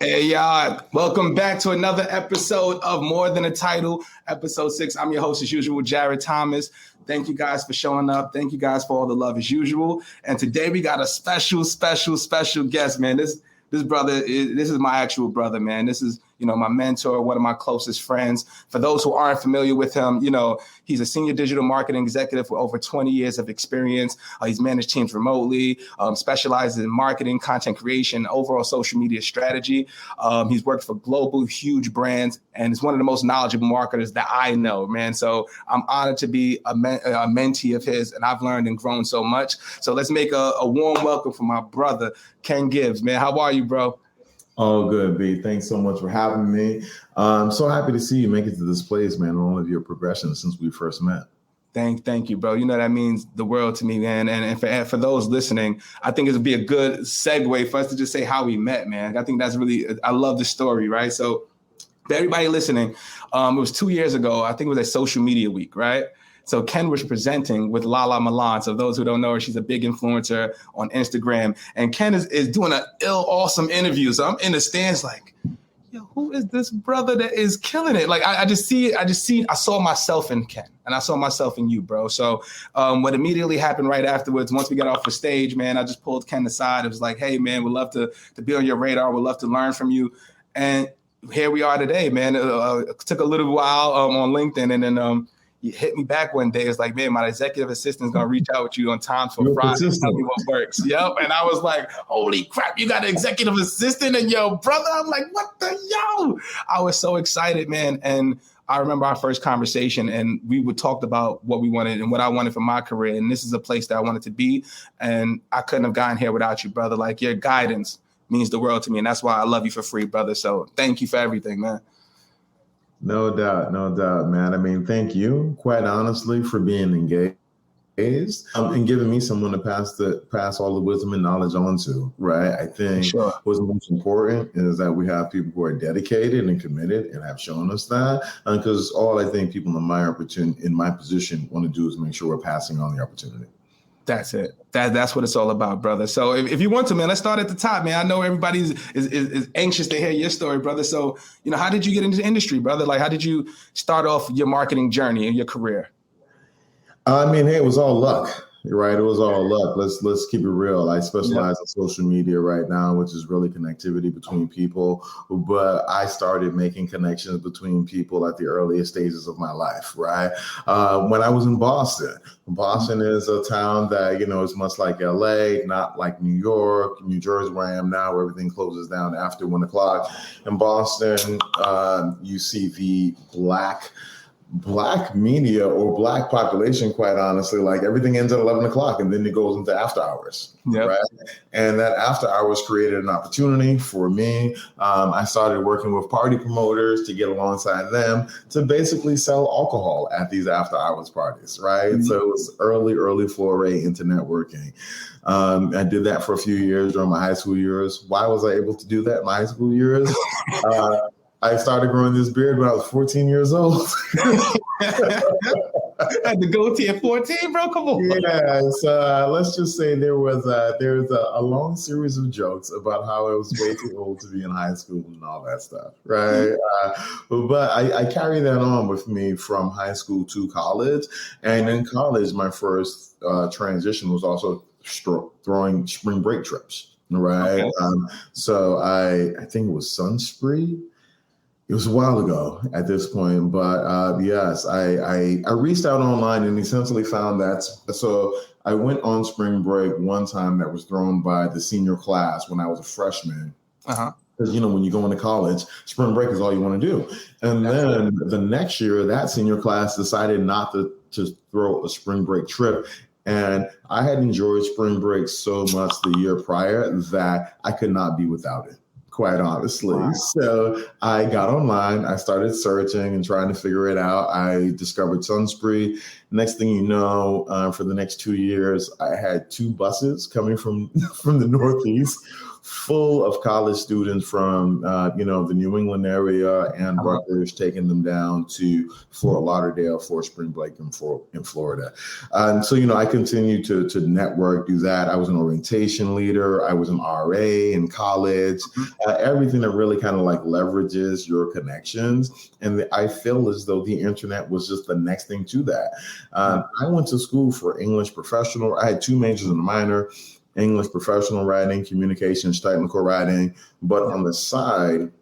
Hey, y'all. Welcome back to another episode of More Than a Title, episode 6. I'm your host, as usual, Jared Thomas. Thank you guys for showing up. Thank you guys for all the love, as usual. And today we got a special guest, man. This brother, this is my actual brother, man. This is, my mentor, one of my closest friends. For those who aren't familiar with him, he's a senior digital marketing executive with over 20 years of experience. He's managed teams remotely, specializes in marketing, content creation, overall social media strategy. He's worked for global, huge brands, and is one of the most knowledgeable marketers that I know, man. So I'm honored to be a mentee of his, and I've learned and grown so much. So let's make a warm welcome for my brother, Ken Gibbs, man. How are you, bro? Oh, good, B. Thanks so much for having me. I'm so happy to see you make it to this place, man, and all of your progression since we first met. Thank you, bro. That means the world to me, man. And for those listening, I think it would be a good segue for us to just say how we met, man. I think that's I love the story, right? So for everybody listening, it was 2 years ago. I think it was a social media week, right? So Ken was presenting with Lala Milan. So those who don't know her, she's a big influencer on Instagram. And Ken is doing an awesome interview. So I'm in the stands like, yo, who is this brother that is killing it? Like, I saw myself in Ken, and I saw myself in you, bro. So what immediately happened right afterwards, once we got off the stage, man, I just pulled Ken aside. It was like, hey, man, we'd love to be on your radar. We'd love to learn from you. And here we are today, man. It took a little while on LinkedIn, and then you hit me back one day. It's like, man, my executive assistant's gonna reach out with you on time for Friday and tell me what works. Yep. And I was like, holy crap, you got an executive assistant and your brother? I'm like, what the yo? I was so excited, man. And I remember our first conversation, and we would talk about what we wanted and what I wanted for my career. And this is a place that I wanted to be. And I couldn't have gotten here without you, brother. Like, your guidance means the world to me. And that's why I love you for free, brother. So thank you for everything, man. No doubt, man. I mean, thank you, quite honestly, for being engaged and giving me someone to pass all the wisdom and knowledge on to, right? I think what's most important is that we have people who are dedicated and committed and have shown us that. Because all I think people in my position want to do is make sure we're passing on the opportunity. That's it. That's what it's all about, brother. So if you want to, man, let's start at the top, man. I know everybody is anxious to hear your story, brother. So, how did you get into the industry, brother? Like, how did you start off your marketing journey and your career? I mean, hey, it was all luck. Right. It was all luck. Let's keep it real. I specialize in social media right now, which is really connectivity between people. But I started making connections between people at the earliest stages of my life. Right. When I was in Boston. Boston is a town that, is much like LA, not like New York, New Jersey, where I am now, where everything closes down after 1 o'clock. In Boston, you see the Black media or Black population, quite honestly, like everything ends at 11 o'clock and then it goes into after hours. Yep. Right. And that after hours created an opportunity for me. I started working with party promoters to get alongside them to basically sell alcohol at these after hours parties. Right. Mm-hmm. So it was early foray into networking. I did that for a few years during my high school years. Why was I able to do that in my high school years? I started growing this beard when I was 14 years old. Had to go to 14, bro. Come on. Yes. Let's just say there was a long series of jokes about how I was way too old to be in high school and all that stuff, right? But I carry that on with me from high school to college. And in college, my first transition was also throwing spring break trips, right? Okay. So I think it was Sunspree. It was a while ago at this point, but yes, I reached out online and essentially found that. So I went on spring break one time that was thrown by the senior class when I was a freshman. Because, when you go into college, spring break is all you want to do. And then the next year, that senior class decided not to throw a spring break trip. And I had enjoyed spring break so much the year prior that I could not be without it, quite honestly. Wow. So I got online, I started searching and trying to figure it out. I discovered Sunspree, Next thing you know, for the next 2 years, I had 2 buses coming from from the Northeast, full of college students from the New England area and Rutgers, taking them down to Fort Lauderdale, Fort Spring Break in Florida. And so, I continued to network, do that. I was an orientation leader. I was an RA in college. Everything that really kind of like leverages your connections. And I feel as though the internet was just the next thing to that. I went to school for English professional. I had 2 majors and a minor. English professional writing, communications, technical writing. But on the side,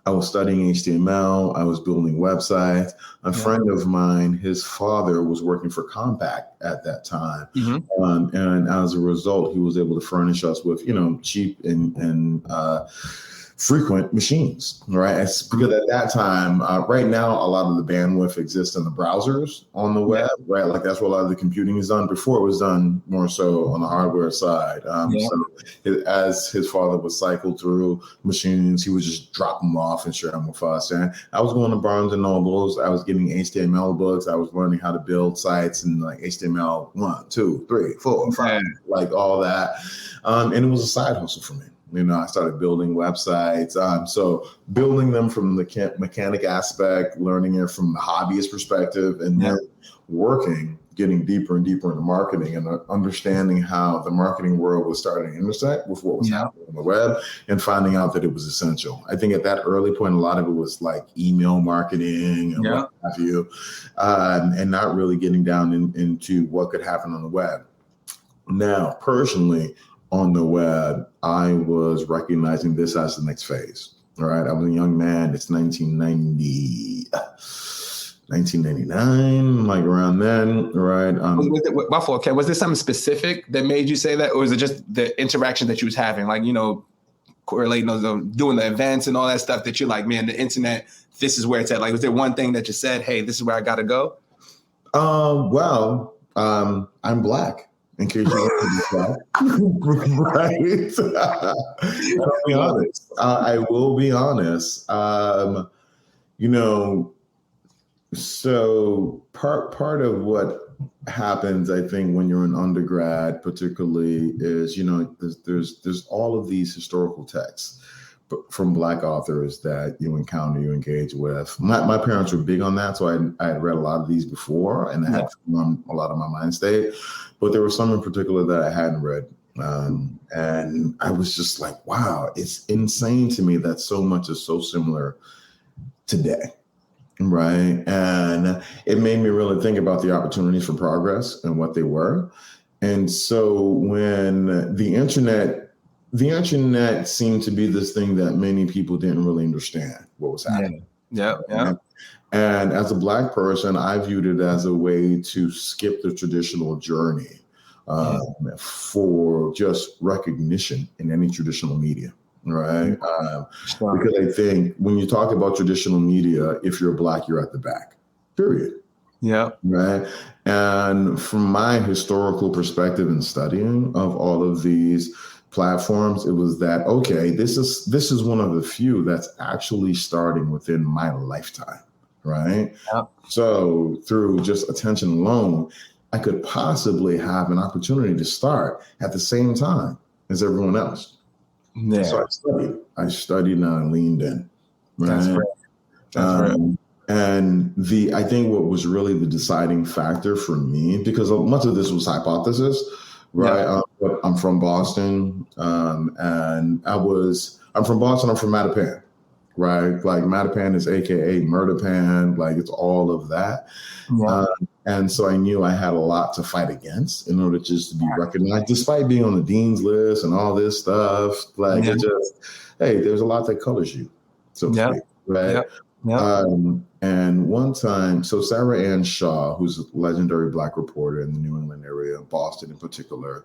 I was studying HTML. I was building websites. A friend of mine, his father was working for Compaq at that time. And as a result, he was able to furnish us with, cheap and frequent machines, right? Because at that time, right now, a lot of the bandwidth exists in the browsers on the web, right? Like that's where a lot of the computing is done. Before it was done more so on the hardware side. So as his father would cycle through machines, he would just drop them off and share them with us. And I was going to Barnes and Nobles. I was getting HTML books. I was learning how to build sites and like HTML 1, 2, 3, 4, 5, like all that. And it was a side hustle for me. I started building websites. So building them from the mechanic aspect, learning it from the hobbyist perspective, and then getting deeper and deeper into marketing and understanding how the marketing world was starting to intersect with what was happening on the web and finding out that it was essential. I think at that early point, a lot of it was like email marketing and what have you, and not really getting down into what could happen on the web. Now, personally, on the web, I was recognizing this as the next phase. All right. I was a young man. It's 1999, like around then. Right. Was there something specific that made you say that? Or was it just the interaction that you was having? Like, correlating those, doing the events and all that stuff that you're like, man, the internet, this is where it's at. Like, was there one thing that you said, hey, this is where I got to go? I'm Black. In case you want to be right? I'll be honest. I will be honest. So part of what happens, I think, when you're an undergrad, particularly, is there's all of these historical texts from Black authors that you encounter, you engage with. My parents were big on that, so I had read a lot of these before, and I had formed a lot of my mind state. But there were some in particular that I hadn't read. And I was just like, wow, it's insane to me that so much is so similar today, right? And it made me really think about the opportunities for progress and what they were. And so when the internet seemed to be this thing that many people didn't really understand what was happening. Yeah. And as a Black person, I viewed it as a way to skip the traditional journey for just recognition in any traditional media, right? Because I think when you talk about traditional media, if you're Black, you're at the back, period. Yeah. Right. And from my historical perspective and studying of all of these platforms, it was that, okay, this is one of the few that's actually starting within my lifetime. Right. Yep. So through just attention alone, I could possibly have an opportunity to start at the same time as everyone else. Yeah. So I studied and I leaned in. Right. That's right. And I think what was really the deciding factor for me, because much of this was hypothesis, right? Yeah. I'm from Boston, and I'm from Boston. I'm from Mattapan. Right. Like Mattapan is AKA Murderpan. Like it's all of that. Yeah. And so I knew I had a lot to fight against in order just to be recognized, despite being on the dean's list and all this stuff. Like it just, hey, there's a lot that colors you. So to speak, right. Yeah. And one time, so Sarah Ann Shaw, who's a legendary Black reporter in the New England area, Boston in particular,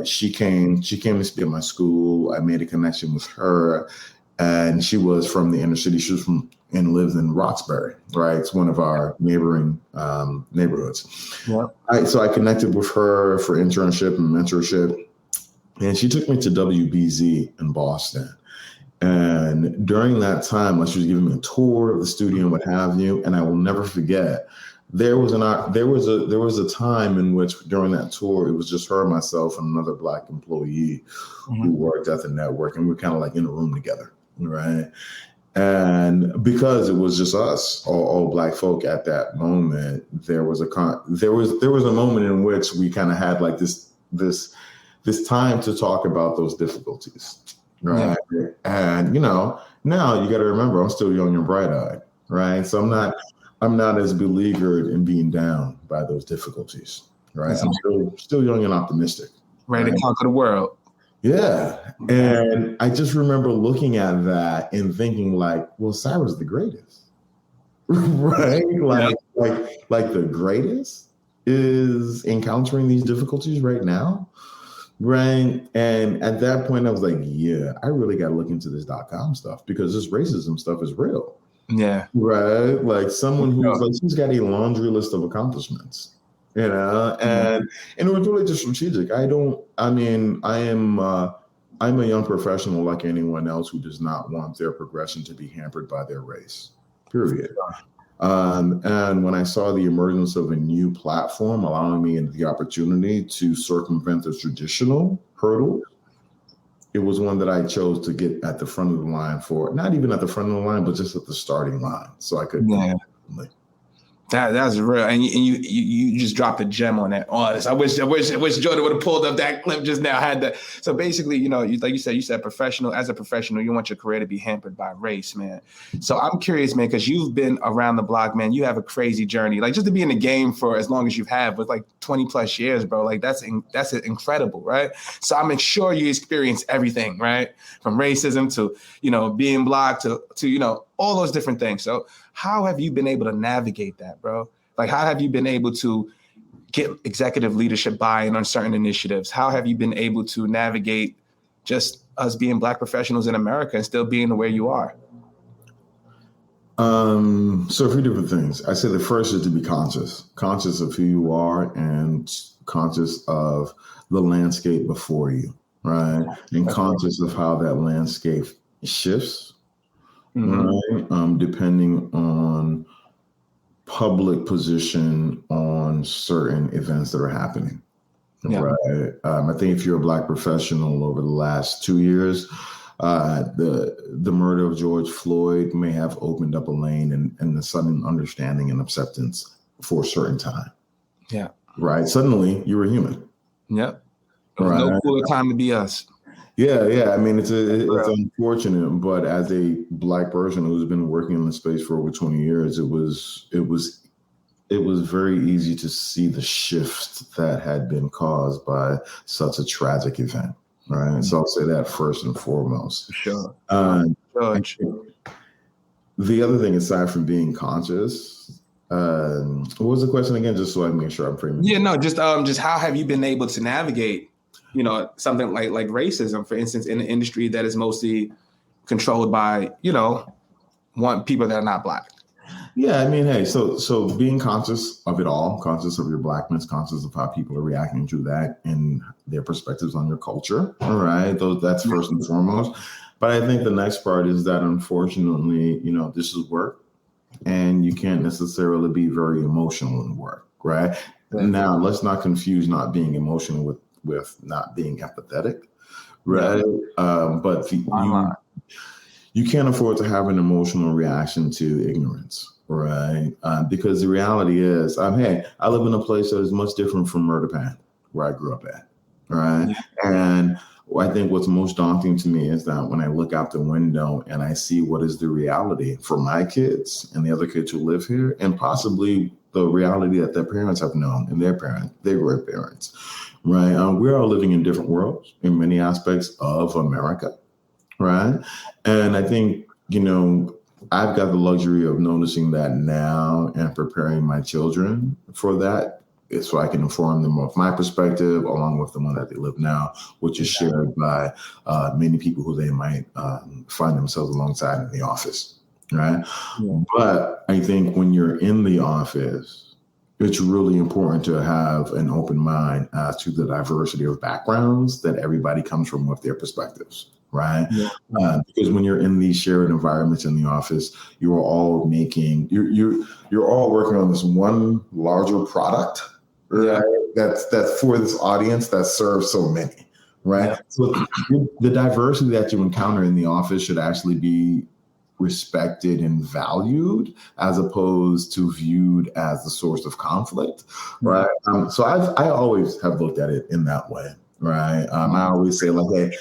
she came to speak at my school. I made a connection with her. And she was from the inner city. She was lives in Roxbury, right? It's one of our neighboring neighborhoods. Yeah. So I connected with her for internship and mentorship. And she took me to WBZ in Boston. And during that time, like she was giving me a tour of the studio and what have you. And I will never forget, there was a time in which during that tour, it was just her, myself, and another Black employee who worked at the network, and we were kind of like in a room together, right? And because it was just us, all Black folk at that moment, there was a moment in which we kind of had like this time to talk about those difficulties, right? Yeah. And now you got to remember, I'm still young and bright-eyed, right? So I'm not as beleaguered in being down by those difficulties, right? I'm still young and optimistic. Ready to conquer the world. Yeah. And I just remember looking at that and thinking like, well, Cyrus the greatest, right? Like the greatest is encountering these difficulties right now. Right. And at that point I was like, yeah, I really got to look into this .com stuff because this racism stuff is real. Yeah. Right. Like someone who's like, she's got a laundry list of accomplishments, and it was really just strategic. I'm a young professional like anyone else who does not want their progression to be hampered by their race, period. And when I saw the emergence of a new platform allowing me the opportunity to circumvent the traditional hurdle, it was one that I chose to get at the front of the line for, not even at the front of the line, but just at the starting line. So I could. Yeah. That's real, and you just dropped a gem on that. Honest, I wish Jordan would have pulled up that clip just now. Had that. So basically, like you said, as a professional, you want your career to be hampered by race, man. So I'm curious, man, because you've been around the block, man. You have a crazy journey, like just to be in the game for as long as you've had, with like 20 plus years, bro. Like that's incredible, right? So I'm sure you experienced everything, right, from racism to being blocked to all those different things. So how have you been able to navigate that, bro? Like, how have you been able to get executive leadership buy-in on certain initiatives? How have you been able to navigate just us being Black professionals in America and still being where you are? So a few different things. I say the first is to be conscious of who you are and conscious of the landscape before you, right? And conscious of how that landscape shifts. Right? Depending on public position on certain events that are happening. Yeah. Right. I think if you're a Black professional over the last 2 years, the murder of George Floyd may have opened up a lane and the sudden understanding and acceptance for a certain time. Yeah. Right. Suddenly you were human. Yep. Right. No cooler time to be us. Yeah. I mean, it's unfortunate, but as a Black person who's been working in the space for over 20 years, it was very easy to see the shift that had been caused by such a tragic event. Right. So I'll say that first and foremost. Sure. The other thing, aside from being conscious, what was the question again? Just so I can make sure I'm framing. Yeah, no, just how have you been able to navigate, something like racism, for instance, in an industry that is mostly controlled by, people that are not Black? Yeah, I mean, hey, so being conscious of it all, conscious of your Blackness, conscious of how people are reacting to that and their perspectives on your culture. All right, that's first and foremost. But I think the next part is that, unfortunately, this is work, and you can't necessarily be very emotional in work, right? Now, let's not confuse not being emotional with not being empathetic, right? But you can't afford to have an emotional reaction to ignorance, right? Because the reality is, I live in a place that is much different from Murderpan, where I grew up at, right? Yeah. And I think what's most daunting to me is that when I look out the window and I see what is the reality for my kids and the other kids who live here, and possibly the reality that their parents have known and their grandparents, right? We're all living in different worlds in many aspects of America, right? And I think, I've got the luxury of noticing that now and preparing my children for that, so I can inform them of my perspective along with the one that they live now, which is shared by many people who they might find themselves alongside in the office, right? Yeah. But I think when you're in the office, it's really important to have an open mind as to the diversity of backgrounds that everybody comes from with their perspectives, right? Because when you're in these shared environments in the office, you're all making you're all working on this one larger product, right? That's for this audience that serves so many, right? So the diversity that you encounter in the office should actually be respected and valued as opposed to viewed as the source of conflict, right? So I always have looked at it in that way, right? I always say like, hey,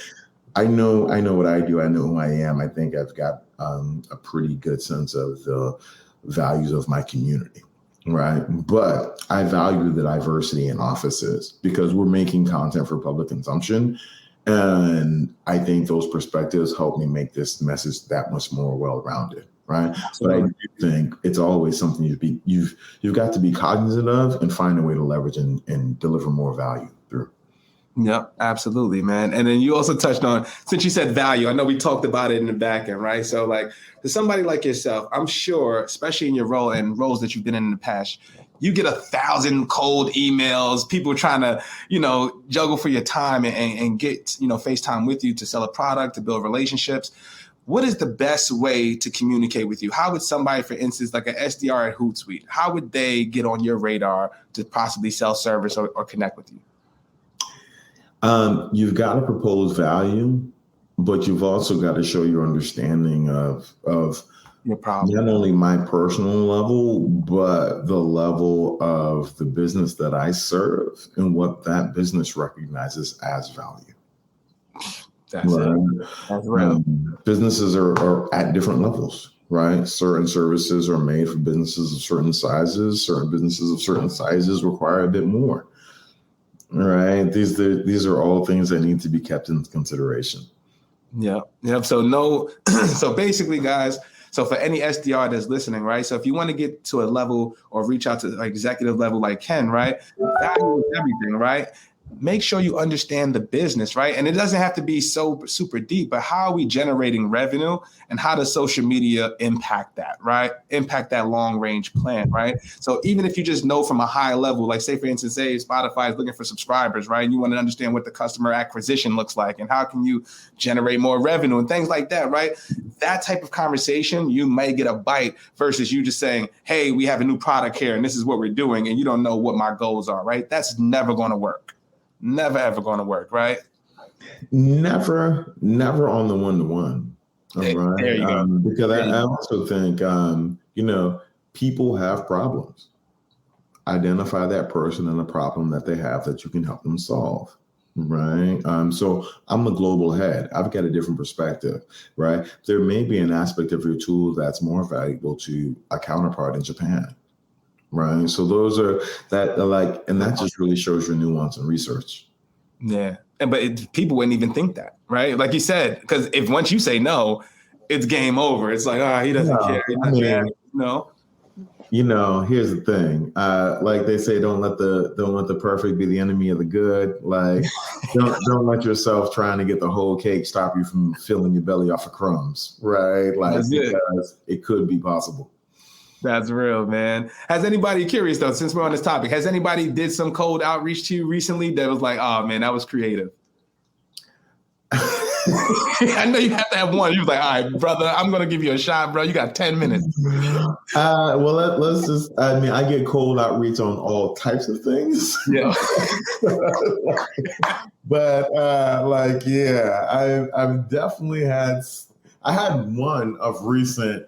I know what I do. I know who I am. I think I've got a pretty good sense of the values of my community, right? But I value the diversity in offices because we're making content for public consumption. And I think those perspectives help me make this message that much more well-rounded, right? Absolutely. But I do think it's always something you've got to be cognizant of and find a way to leverage and deliver more value through. Yep, absolutely, man. And then you also touched on, since you said value, I know we talked about it in the back end, right? So like to somebody like yourself, I'm sure, especially in your role and roles that you've been in the past, you get 1,000 cold emails, people trying to, juggle for your time and get, FaceTime with you to sell a product, to build relationships. What is the best way to communicate with you? How would somebody, for instance, like an SDR at Hootsuite, how would they get on your radar to possibly sell service or connect with you? You've got to propose value, but you've also got to show your understanding of your problem. Not only my personal level, but the level of the business that I serve and what that business recognizes as value. That's it. That's right. Businesses are at different levels, right? Certain services are made for businesses of certain sizes. Certain businesses of certain sizes require a bit more. Right. These are all things that need to be kept in consideration. Yeah. Yep. So basically, guys, so for any SDR that's listening, right? So if you want to get to a level or reach out to like executive level like Ken, right? Value is everything, right? Make sure you understand the business, right? And it doesn't have to be so super deep, but how are we generating revenue and how does social media impact that, right? Impact that long range plan, right? So even if you just know from a high level, like say, for instance, say Spotify is looking for subscribers, right? And you want to understand what the customer acquisition looks like and how can you generate more revenue and things like that, right? That type of conversation, you may get a bite versus you just saying, hey, we have a new product here and this is what we're doing. And you don't know what my goals are, right? That's never going to work. Never, ever going to work, right? Never on the one-to-one. Right? There you go. Because I also think, people have problems. Identify that person and the problem that they have that you can help them solve, right? So I'm a global head. I've got a different perspective, right? There may be an aspect of your tool that's more valuable to a counterpart in Japan. Right. So those are and that just really shows your nuance and research. Yeah. But people wouldn't even think that. Right. Like you said, because if once you say no, it's game over. It's like, he doesn't care. Here's the thing. Like they say, don't let the perfect be the enemy of the good. Like don't let yourself trying to get the whole cake stop you from filling your belly off of crumbs. Right. Like because it could be possible. That's real, man. Has anybody, curious though, since we're on this topic, has anybody did some cold outreach to you recently that was like, oh man, that was creative? I know you have to have one. You was like, all right, brother, I'm going to give you a shot, bro. You got 10 minutes. Well, let's just, I get cold outreach on all types of things. Yeah. But I've definitely I had one of recent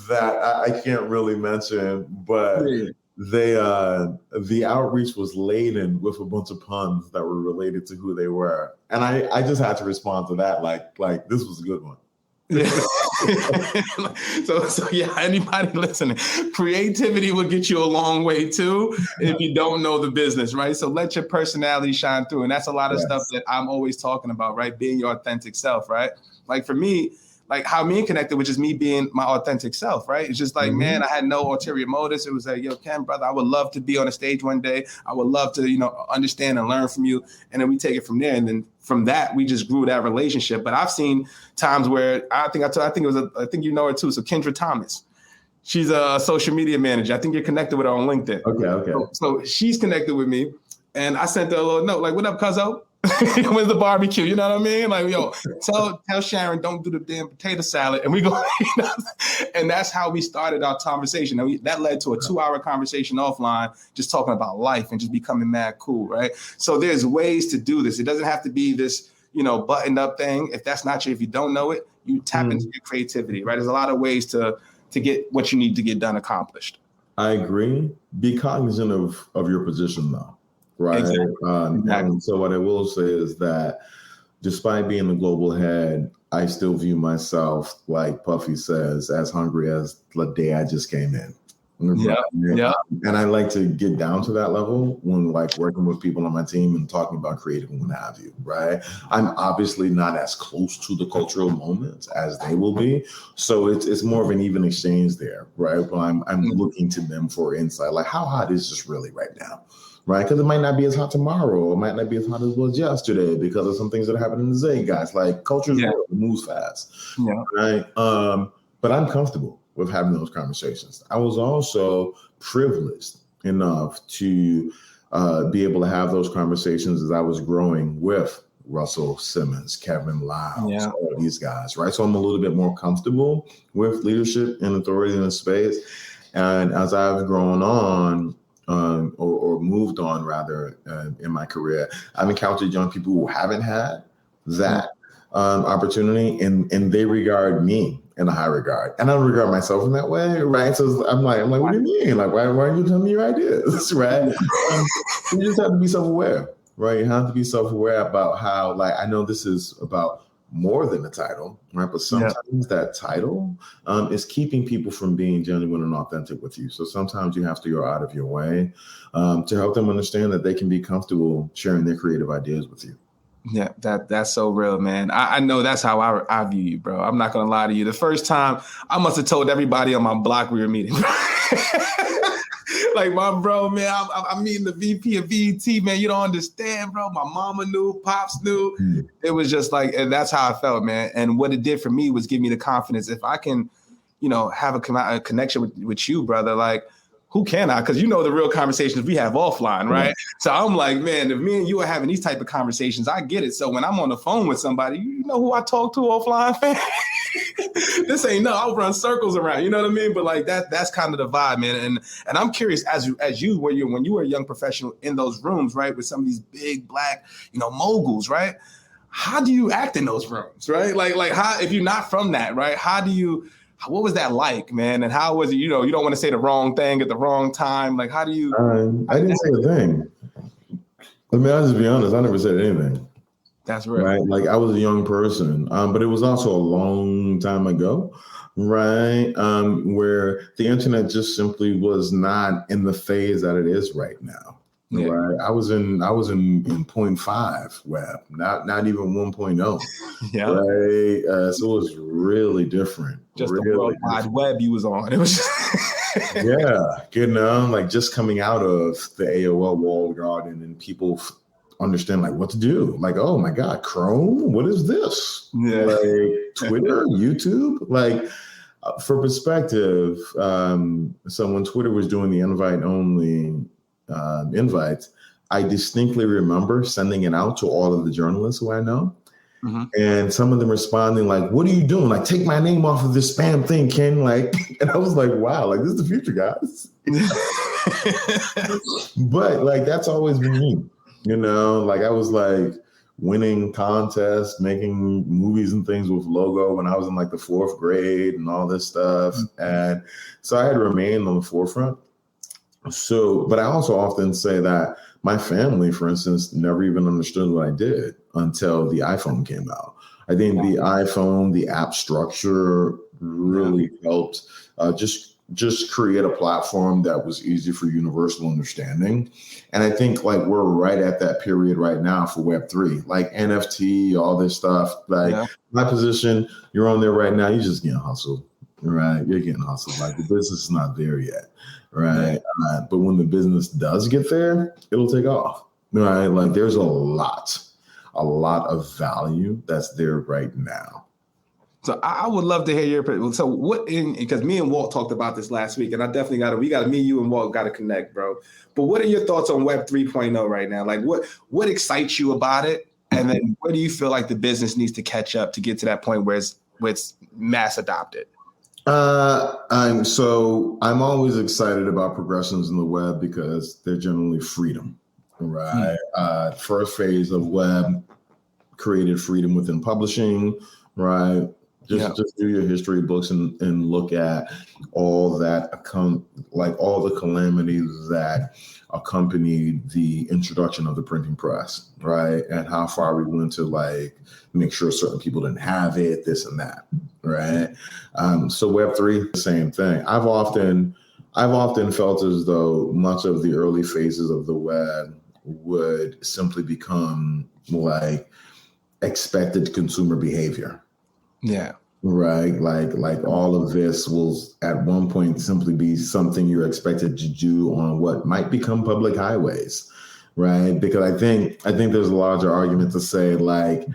that I can't really mention, but the outreach was laden with a bunch of puns that were related to who they were. And I just had to respond to that like this was a good one. Yeah. So yeah, anybody listening, creativity will get you a long way too if you don't know the business, right? So let your personality shine through. And that's a lot of stuff that I'm always talking about, right? Being your authentic self, right? Like for me, like how me and connected, which is me being my authentic self, right? It's just like, man, I had no ulterior motives. It was like, yo, Ken, brother, I would love to be on a stage one day. I would love to, understand and learn from you. And then we take it from there. And then from that, we just grew that relationship. But I've seen times where I think you know her too. So Kendra Thomas, she's a social media manager. I think you're connected with her on LinkedIn. Okay. So she's connected with me. And I sent her a little note like, what up, cuzzo? When's the barbecue? You know what I mean? Like, yo, tell Sharon, don't do the damn potato salad. And we go, and that's how we started our conversation. And that led to a 2-hour conversation offline, just talking about life and just becoming mad cool, right? So there's ways to do this. It doesn't have to be this, buttoned up thing. If that's not if you don't know it, you tap into your creativity, right? There's a lot of ways to get what you need to get done accomplished. I agree. Be cognizant of your position, though. Right. Exactly. And so what I will say is that despite being the global head, I still view myself, like Puffy says, as hungry as the day I just came in. Yeah. And I like to get down to that level when working with people on my team and talking about creative and what have you, right? I'm obviously not as close to the cultural moments as they will be. So it's more of an even exchange there, right? But I'm looking to them for insight. Like, how hot is this really right now? Right, because it might not be as hot tomorrow. It might not be as hot as it was yesterday because of some things that happen in the zeitgeist. Like culture's moves fast, right? But I'm comfortable with having those conversations. I was also privileged enough to be able to have those conversations as I was growing with Russell Simmons, Kevin Liles, all these guys, right? So I'm a little bit more comfortable with leadership and authority in the space. And as I've grown on, or moved on rather in my career, I've encountered young people who haven't had that opportunity, and they regard me in a high regard, and I don't regard myself in that way, right? So I'm like, what do you mean? Like, why are you telling me your ideas, right? You just have to be self-aware, right? You have to be self-aware about how, I know this is about more than a title, right? But sometimes that title is keeping people from being genuine and authentic with you. So sometimes you have to go out of your way to help them understand that they can be comfortable sharing their creative ideas with you. Yeah, that's so real, man. I know that's how I view you, bro. I'm not gonna lie to you. The first time, I must have told everybody on my block we were meeting. Like, my bro, man, I'm meeting the VP of VET, man. You don't understand, bro. My mama knew, pops knew. It was just and that's how I felt, man. And what it did for me was give me the confidence. If I can, have a connection with you, brother, who can I? Because the real conversations we have offline, right? So I'm like, man, if me and you are having these type of conversations, I get it. So when I'm on the phone with somebody, you know who I talk to offline, fam? This ain't I'll run circles around, you know what I mean? But that's kind of the vibe, man. And I'm curious, when you were a young professional in those rooms, right, with some of these big black, moguls, right? How do you act in those rooms, right? Like how, if you're not from that, right? What was that like, man? And how was it, you don't want to say the wrong thing at the wrong time. Like, how do you? I didn't say a thing. I mean, I'll just be honest. I never said anything. That's real. Right. I was a young person, but it was also a long time ago, right? Where the internet just simply was not in the phase that it is right now. Yeah. Right. I was in 0.5 web, not even 1.0. Yeah. Right. So it was really different. Just really the World Wide Web you was on. It was just, just coming out of the AOL walled garden and people understand what to do. Oh my God, Chrome, what is this? Yeah. Twitter, YouTube, for perspective. So when Twitter was doing the invite only invites, I distinctly remember sending it out to all of the journalists who I know. Mm-hmm. And some of them responding what are you doing? Take my name off of this spam thing, Ken. And I was like, wow, this is the future, guys. But that's always been me. I was winning contests, making movies and things with logo when I was in the 4th grade and all this stuff. Mm-hmm. And so I had remained on the forefront. So, but I also often say that my family, for instance, never even understood what I did until the iPhone came out. I think the iPhone, the app structure really helped just create a platform that was easy for universal understanding. And I think we're right at that period right now for Web3, NFT, all this stuff. My position, you're on there right now, you're just getting hustled, right? You're getting hustled. The business is not there yet. Right. But when the business does get there, it'll take off. Right. There's a lot of value that's there right now. So I would love to hear your, so because me and Walt talked about this last week, and I definitely me, you and Walt got to connect, bro. But what are your thoughts on Web 3.0 right now? What excites you about it? And then where do you feel like the business needs to catch up to get to that point where it's mass adopted? I'm always excited about progressions in the web because they're generally freedom, right? First phase of web created freedom within publishing, right? Just do your history books and look at all that all the calamities that accompanied the introduction of the printing press, right? And how far we went to like make sure certain people didn't have it, this and that, right? So Web3, the same thing. I've often felt as though much of the early phases of the web would simply become like expected consumer behavior. Yeah. Right. Like all of this will at one point simply be something you're expected to do on what might become public highways. Right. Because I think there's a larger argument to say like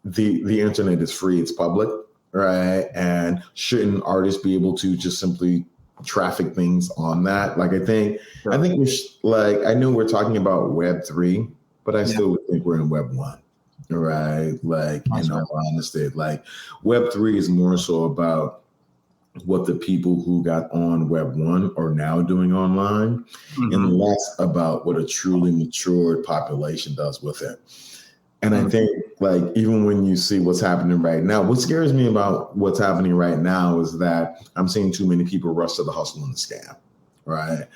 the internet is free, it's public. Right. And shouldn't artists be able to just simply traffic things on that? Like I think I know we're talking about Web3, but I still think we're in Web 1. Right. Like, in all honesty, like Web3 is more so about what the people who got on Web 1 are now doing online and less about what a truly matured population does with it. And I think like even when you see what's happening right now, what scares me about what's happening right now is that I'm seeing too many people rush to the hustle and the scam. Right.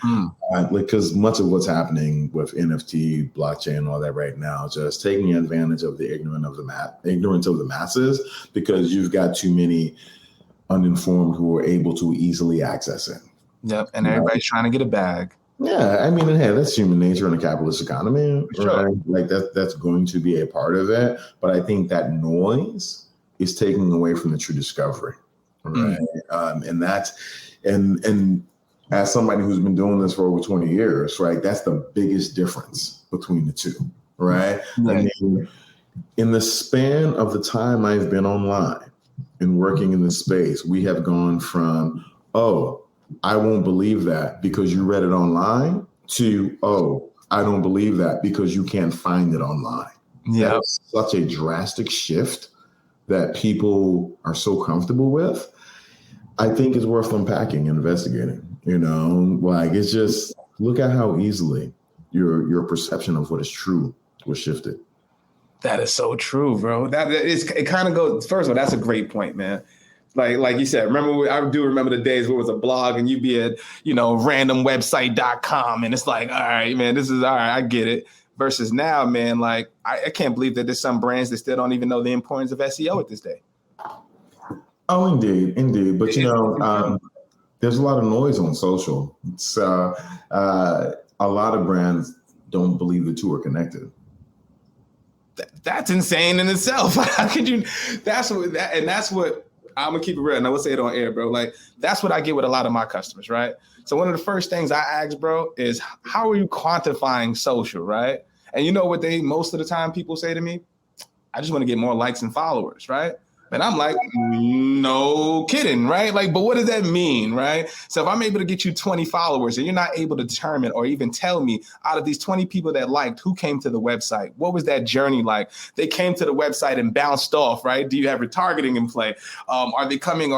Because much of what's happening with NFT, blockchain, and all that right now, just taking advantage of the ignorance of the masses, because you've got too many uninformed who are able to easily access it. Yep. And everybody's trying to get a bag. Yeah. I mean, hey, that's human nature in a capitalist economy. Sure. Right? Like that's going to be a part of it. But I think that noise is taking away from the true discovery. Right. And as somebody who's been doing this for over 20 years, right, that's the biggest difference between the two, right? I mean, in the span of the time I've been online and working in this space, we have gone from, oh, I won't believe that because you read it online, to, oh, I don't believe that because you can't find it online. Yeah. That's such a drastic shift that people are so comfortable with. I think it's worth unpacking and investigating. You know, like it's just look at how easily your perception of what is true was shifted. That is so true, bro. It kind of goes. First of all, that's a great point, man. Like you said, I do remember the days where it was a blog and you'd be at, randomwebsite.com and it's like, all right, man, this is all right. I get it. Versus now, man, like I can't believe that there's some brands that still don't even know the importance of SEO at this day. Oh, indeed. But there's a lot of noise on social. It's a lot of brands don't believe the two are connected. That's insane in itself. How could you? That's what I'm gonna keep it real. And I will say it on air, bro. Like that's what I get with a lot of my customers, right? So one of the first things I ask, bro, is how are you quantifying social, right? And you know what most of the time people say to me? I just want to get more likes and followers, right? And I'm like, no kidding, right? Like, but what does that mean, right? So if I'm able to get you 20 followers and you're not able to determine or even tell me out of these 20 people that liked, who came to the website? What was that journey like? They came to the website and bounced off, right? Do you have retargeting in play? Are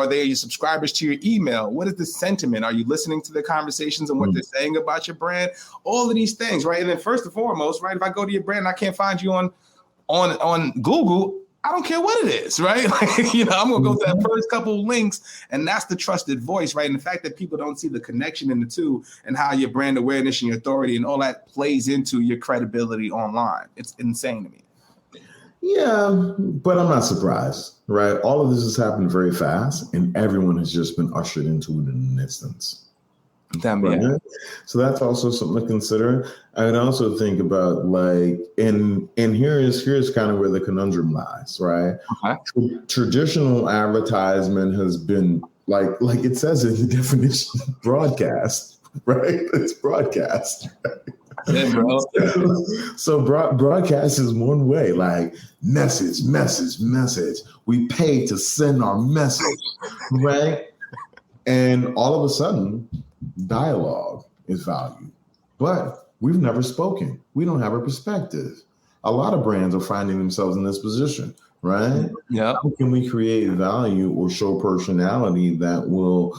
they your subscribers to your email? What is the sentiment? Are you listening to the conversations and what they're saying about your brand? All of these things, right? And then first and foremost, right, if I go to your brand and I can't find you on Google, I don't care what it is, right? I'm going to go to that first couple of links, and that's the trusted voice, right? And the fact that people don't see the connection in the two and how your brand awareness and your authority and all that plays into your credibility online. It's insane to me. Yeah, but I'm not surprised, right? All of this has happened very fast, and everyone has just been ushered into it in an instance. Right? Yeah. So that's also something to consider. I would also think about and here's kind of where the conundrum lies, right? Okay. Traditional advertisement has been like it says in the definition, broadcast, right? It's broadcast. Yeah, bro. So broadcast is one way, like message. We pay to send our message, right? And all of a sudden, dialogue is valued, but we've never spoken. We don't have a perspective. a lot of brands are finding themselves in this position, right? Yeah. How can we create value or show personality that will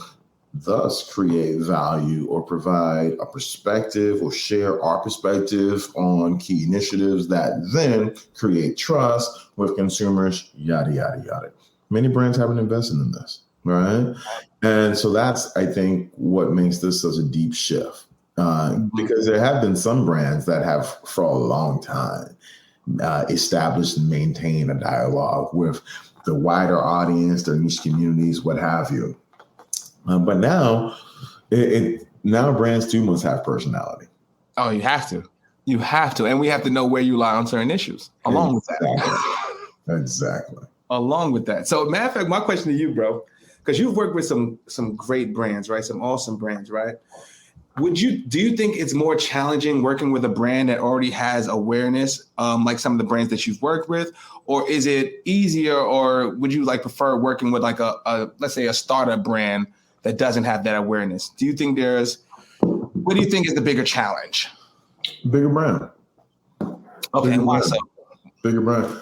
thus create value or provide a perspective or share our perspective on key initiatives that then create trust with consumers, yada, yada, yada. Many brands haven't invested in this, right? And so that's, I think, what makes this such a deep shift. Because there have been some brands that have, for a long time, established and maintained a dialogue with the wider audience, their niche communities, what have you. But now, now brands too must have personality. Oh, you have to. You have to. And we have to know where you lie on certain issues along with that. Exactly. Along with that. So, matter of fact, my question to you, bro, because you've worked with some great brands, right? Some awesome brands, right? Do you think it's more challenging working with a brand that already has awareness, like some of the brands that you've worked with, or is it easier, or would you prefer working with a let's say a startup brand that doesn't have that awareness? What do you think is the bigger challenge? Bigger brand. Okay, and why so? Bigger brand.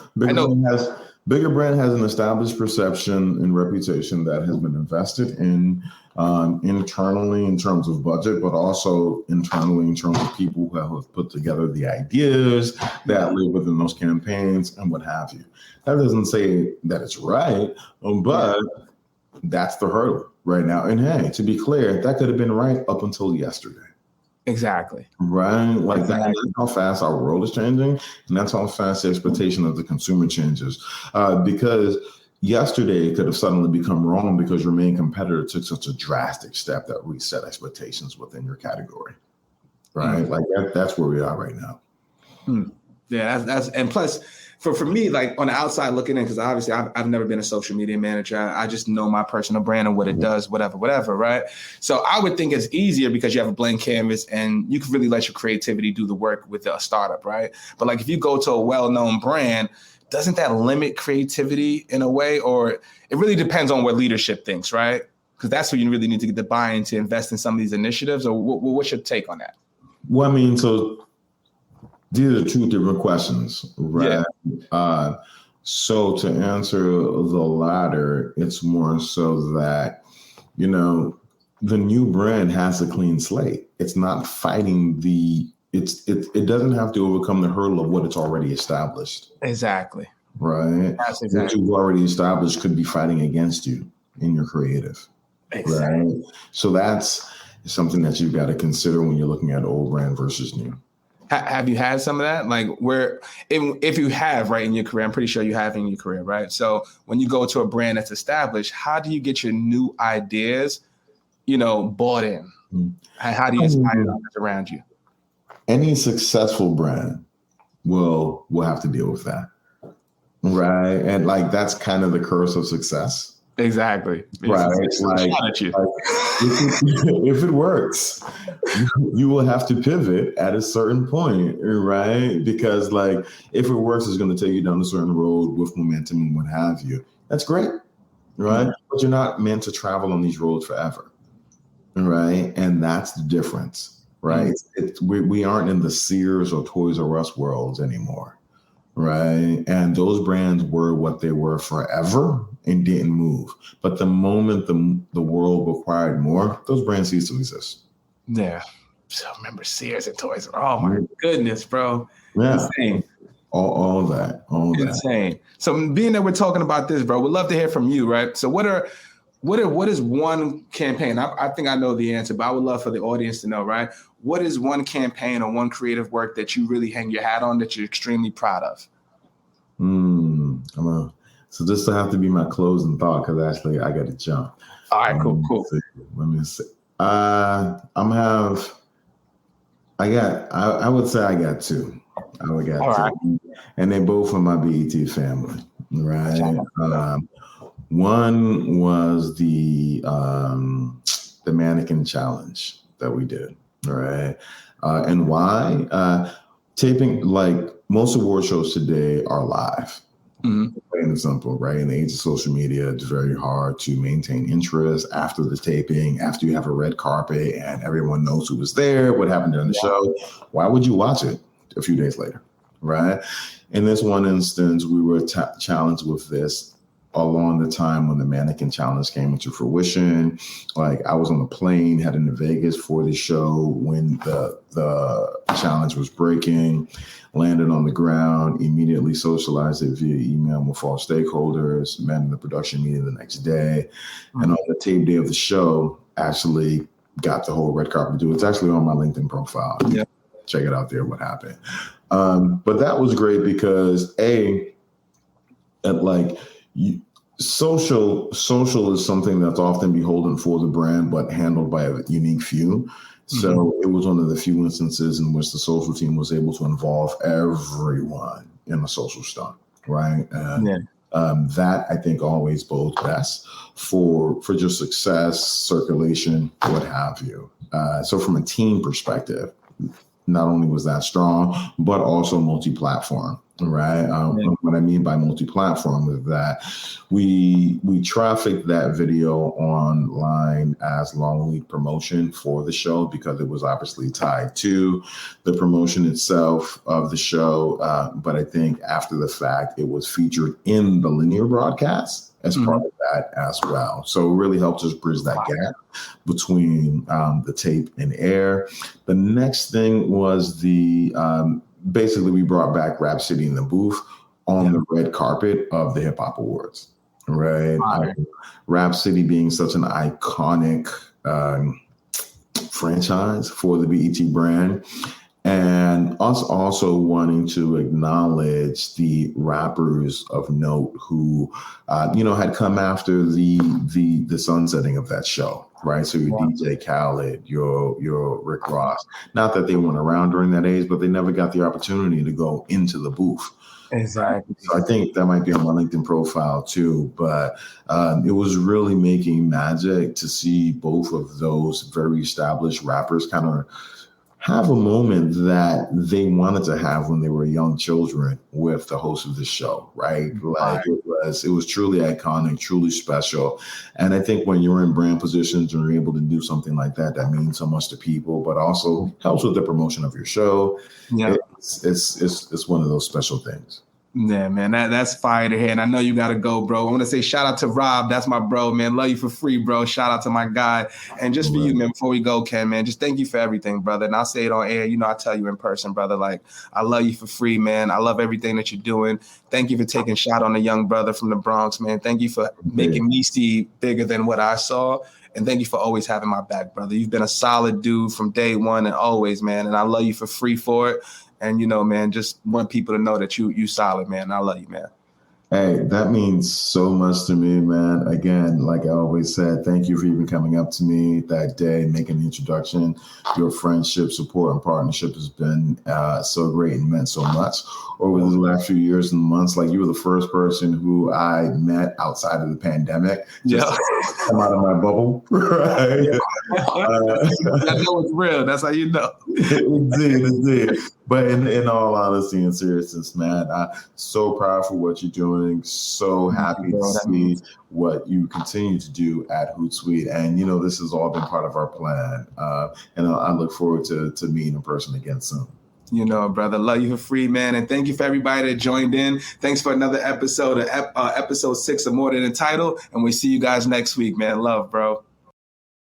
Bigger brand has an established perception and reputation that has been invested in internally in terms of budget, but also internally in terms of people who have put together the ideas that live within those campaigns and what have you. That doesn't say that it's right, but that's the hurdle right now. And hey, to be clear, that could have been right up until yesterday. Exactly. Right? Like that's how fast our world is changing. And that's how fast the expectation of the consumer changes. Because yesterday it could have suddenly become wrong because your main competitor took such a drastic step that reset expectations within your category. Right? Like that's where we are right now. Yeah, that's and plus for me, like on the outside looking in, because obviously I've never been a social media manager. I just know my personal brand and what it does, whatever, right? So I would think it's easier because you have a blank canvas and you can really let your creativity do the work with a startup, right? But like if you go to a well-known brand, doesn't that limit creativity in a way? Or it really depends on what leadership thinks, right? Because that's where you really need to get the buy-in to invest in some of these initiatives. Or what's your take on that? Well, I mean, so these are two different questions, right? Yeah. So to answer the latter, it's more so that, the new brand has a clean slate. It's not fighting it doesn't have to overcome the hurdle of what it's already established. Exactly. Right? That's exactly. What you've already established could be fighting against you in your creative. Exactly. Right? So that's something that you've got to consider when you're looking at old brand versus new. Have you had some of that? Like where, if you have, right, in your career, I'm pretty sure you have in your career, right? So when you go to a brand that's established, how do you get your new ideas, bought in? How do you inspire others around you? Any successful brand will have to deal with that, right? And like that's kind of the curse of success. Exactly. Right. If it works, you will have to pivot at a certain point, right? Because like if it works, it's going to take you down a certain road with momentum and what have you. That's great, right? But you're not meant to travel on these roads forever, right? And that's the difference, right? We aren't in the Sears or Toys R Us worlds anymore. Right. And those brands were what they were forever and didn't move. But the moment the world required more, those brands ceased to exist. Yeah. So remember Sears and Toys R Us. Oh my goodness, bro. Yeah. Insane. All that. Insane. So being that we're talking about this, bro, we'd love to hear from you, right? So what is one campaign? I think I know the answer, but I would love for the audience to know, right? What is one campaign or one creative work that you really hang your hat on that you're extremely proud of? So this will have to be my closing thought because actually I got to jump. All right, cool. Let me see. I would say I got two. Two. Right. And they both from my BET family, right? One was the mannequin challenge that we did, right? And why? Taping, like most award shows today are live. Plain and simple, right? In the age of social media, it's very hard to maintain interest after the taping, after you have a red carpet and everyone knows who was there, what happened during the show. Why would you watch it a few days later, right? In this one instance, we were challenged with this along the time when the mannequin challenge came into fruition. Like I was on a plane heading to Vegas for the show when the challenge was breaking, landed on the ground, immediately socialized it via email with all stakeholders, met in the production meeting the next day. And on the tape day of the show, actually got the whole red carpet to do. It's actually on my LinkedIn profile. Yeah. Check it out there, what happened. But that was great because social is something that's often beholden for the brand, but handled by a unique few. So it was one of the few instances in which the social team was able to involve everyone in a social stunt, right? And that I think always bodes best for just success, circulation, what have you. So from a team perspective, not only was that strong, but also multi-platform, right? What I mean by multi-platform is that we trafficked that video online as long lead promotion for the show because it was obviously tied to the promotion itself of the show. But I think after the fact, it was featured in the linear broadcast as part of that as well. So it really helps us bridge that gap between the tape and air. The next thing was basically we brought back Rhapsody in the booth on the red carpet of the Hip Hop Awards, right? Rhapsody being such an iconic franchise for the BET brand. And us also wanting to acknowledge the rappers of note who, had come after the sunsetting of that show, right? So your DJ Khaled, your Rick Ross. Not that they weren't around during that age, but they never got the opportunity to go into the booth. Exactly. So I think that might be on my LinkedIn profile too. But it was really making magic to see both of those very established rappers kind of have a moment that they wanted to have when they were young children with the host of the show, right? Like it was truly iconic, truly special. And I think when you're in brand positions and you're able to do something like that, that means so much to people, but also helps with the promotion of your show. Yeah. It's one of those special things. Yeah, man, that's fire to hear. And I know you got to go, bro. I want to say shout out to Rob. That's my bro, man. Love you for free, bro. Shout out to my guy. And just for you, man, before we go, Ken, man, just thank you for everything, brother. And I'll say it on air. I tell you in person, brother, like, I love you for free, man. I love everything that you're doing. Thank you for taking a shot on a young brother from the Bronx, man. Thank you for making me see bigger than what I saw. And thank you for always having my back, brother. You've been a solid dude from day one and always, man. And I love you for free for it. And, man, just want people to know that you solid, man. I love you, man. Hey, that means so much to me, man. Again, like I always said, thank you for even coming up to me that day, making the introduction. Your friendship, support, and partnership has been so great and meant so much over the last few years and months. Like, you were the first person who I met outside of the pandemic. Just to come out of my bubble, right? I know it's real. That's how you know. Indeed. But in all honesty and seriousness, man, I'm so proud for what you're doing. So happy to see what you continue to do at Hootsuite. And, this has all been part of our plan. And I look forward to meeting in person again soon. Brother, love you for free, man. And thank you for everybody that joined in. Thanks for another episode of episode 6 of More Than a Title. And we'll see you guys next week, man. Love, bro.